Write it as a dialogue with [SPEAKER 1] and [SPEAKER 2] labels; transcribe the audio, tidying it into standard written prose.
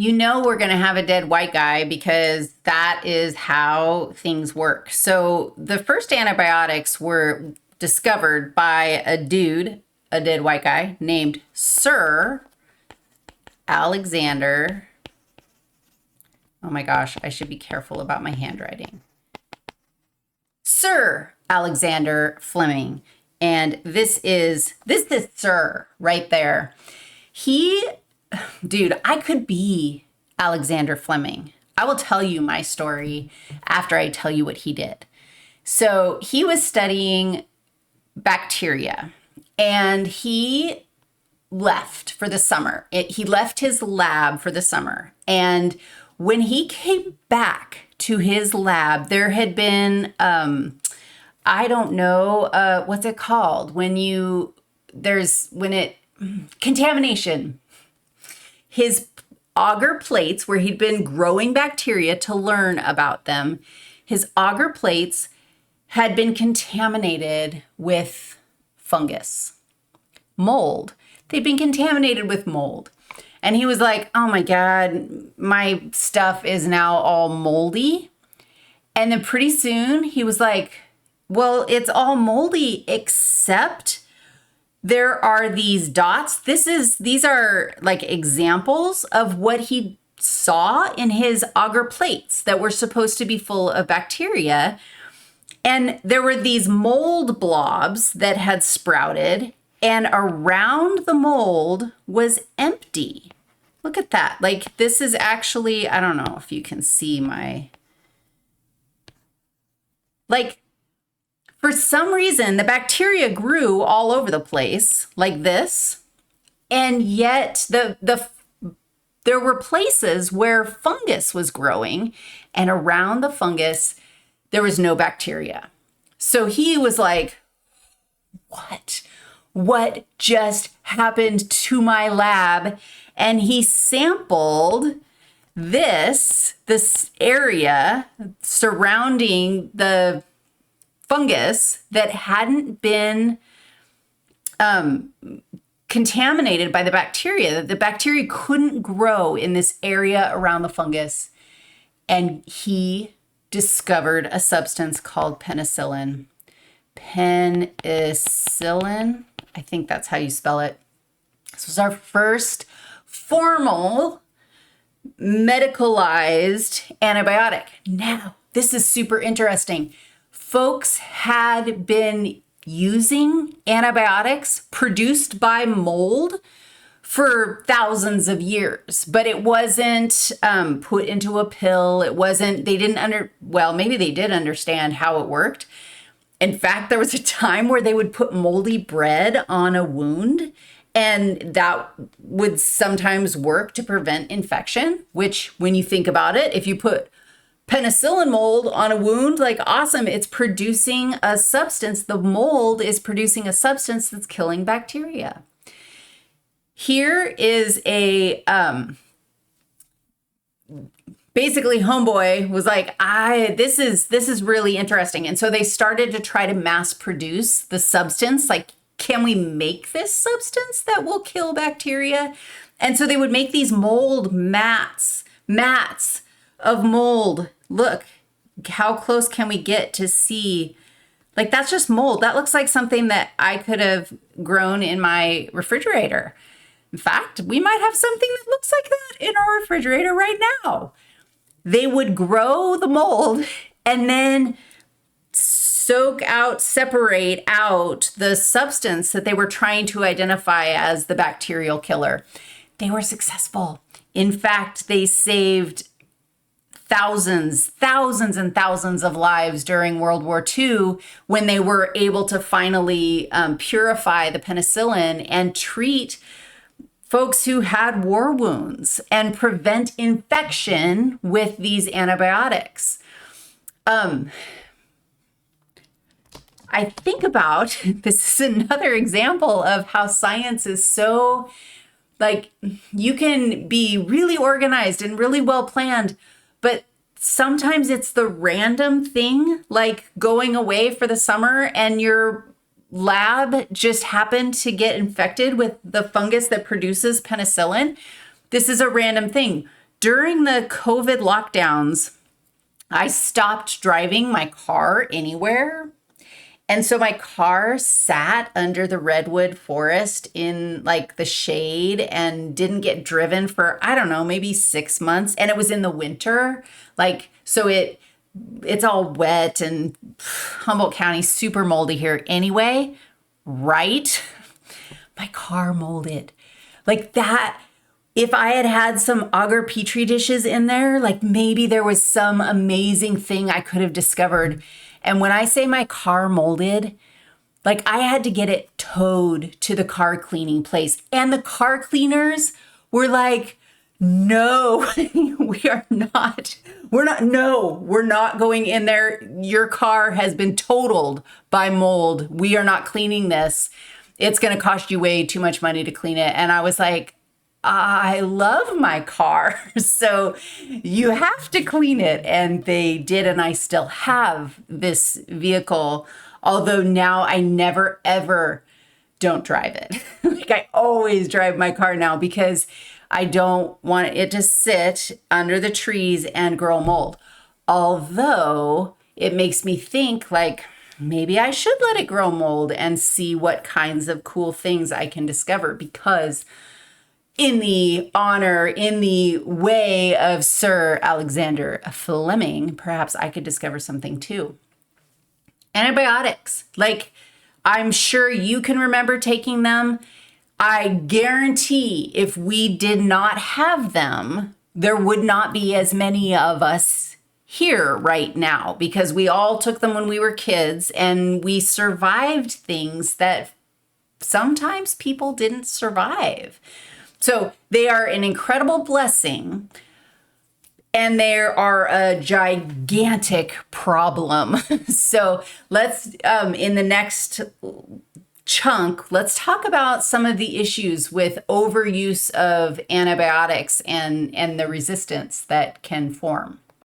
[SPEAKER 1] You know we're going to have a dead white guy because that is how things work. So the first antibiotics were discovered by a dude, a dead white guy, named Sir Alexander. Oh my gosh, I should be careful about my handwriting. Sir Alexander Fleming. And this is Sir right there. Dude, I could be Alexander Fleming. I will tell you my story after I tell you what he did. So he was studying bacteria and he left for the summer. He left his lab for the summer. And when he came back to his lab, there had been, I don't know, what's it called? Contamination. His agar plates, where he'd been growing bacteria to learn about them, his agar plates had been contaminated with fungus, mold. They'd been contaminated with mold. And he was like, oh my God, my stuff is now all moldy. And then pretty soon he was like, well, it's all moldy except there are these dots. These are like examples of what he saw in his agar plates that were supposed to be full of bacteria. And there were these mold blobs that had sprouted, and around the mold was empty. Look at that. Like, this is actually, I don't know if you can see for some reason, the bacteria grew all over the place like this, and yet there were places where fungus was growing, and around the fungus, there was no bacteria. So he was like, what? What just happened to my lab? And he sampled this area surrounding the fungus that hadn't been contaminated by the bacteria, that the bacteria couldn't grow in this area around the fungus. And he discovered a substance called penicillin. Penicillin, I think that's how you spell it. This was our first formal medicalized antibiotic. Now, this is super interesting. Folks had been using antibiotics produced by mold for thousands of years, but it wasn't put into a pill. It wasn't, maybe they did understand how it worked. In fact, there was a time where they would put moldy bread on a wound, and that would sometimes work to prevent infection, which when you think about it, if you put penicillin mold on a wound, like awesome, it's producing a substance. The mold is producing a substance that's killing bacteria. Here is basically homeboy was like, this is really interesting. And so they started to try to mass produce the substance. Like, can we make this substance that will kill bacteria? And so they would make these mold mats of mold. Look, how close can we get to see? Like, that's just mold. That looks like something that I could have grown in my refrigerator. In fact, we might have something that looks like that in our refrigerator right now. They would grow the mold and then separate out the substance that they were trying to identify as the bacterial killer. They were successful. In fact, they saved thousands and thousands of lives during World War II when they were able to finally purify the penicillin and treat folks who had war wounds and prevent infection with these antibiotics. I think about, this is another example of how science is so, like, you can be really organized and really well planned, but sometimes it's the random thing, like going away for the summer and your lab just happened to get infected with the fungus that produces penicillin. This is a random thing. during the COVID lockdowns, I stopped driving my car anywhere. And so my car sat under the redwood forest in like the shade and didn't get driven for, I don't know, maybe 6 months. And it was in the winter. Like, so it's all wet, and Humboldt County super moldy here anyway, right? My car molded. Like that, if I had had some agar petri dishes in there, like maybe there was some amazing thing I could have discovered. And when I say my car molded, like I had to get it towed to the car cleaning place. And the car cleaners were like, no, we're not going in there. Your car has been totaled by mold. We are not cleaning this. It's going to cost you way too much money to clean it. And I was like, I love my car, so you have to clean it. And they did, and I still have this vehicle, although now I never, ever don't drive it. Like I always drive my car now because I don't want it to sit under the trees and grow mold. Although it makes me think like, maybe I should let it grow mold and see what kinds of cool things I can discover, because in the way of Sir Alexander Fleming, perhaps I could discover something too. Antibiotics, like I'm sure you can remember taking them. I guarantee if we did not have them, there would not be as many of us here right now, because we all took them when we were kids and we survived things that sometimes people didn't survive. So they are an incredible blessing, and they are a gigantic problem. So let's, in the next chunk, let's talk about some of the issues with overuse of antibiotics and the resistance that can form.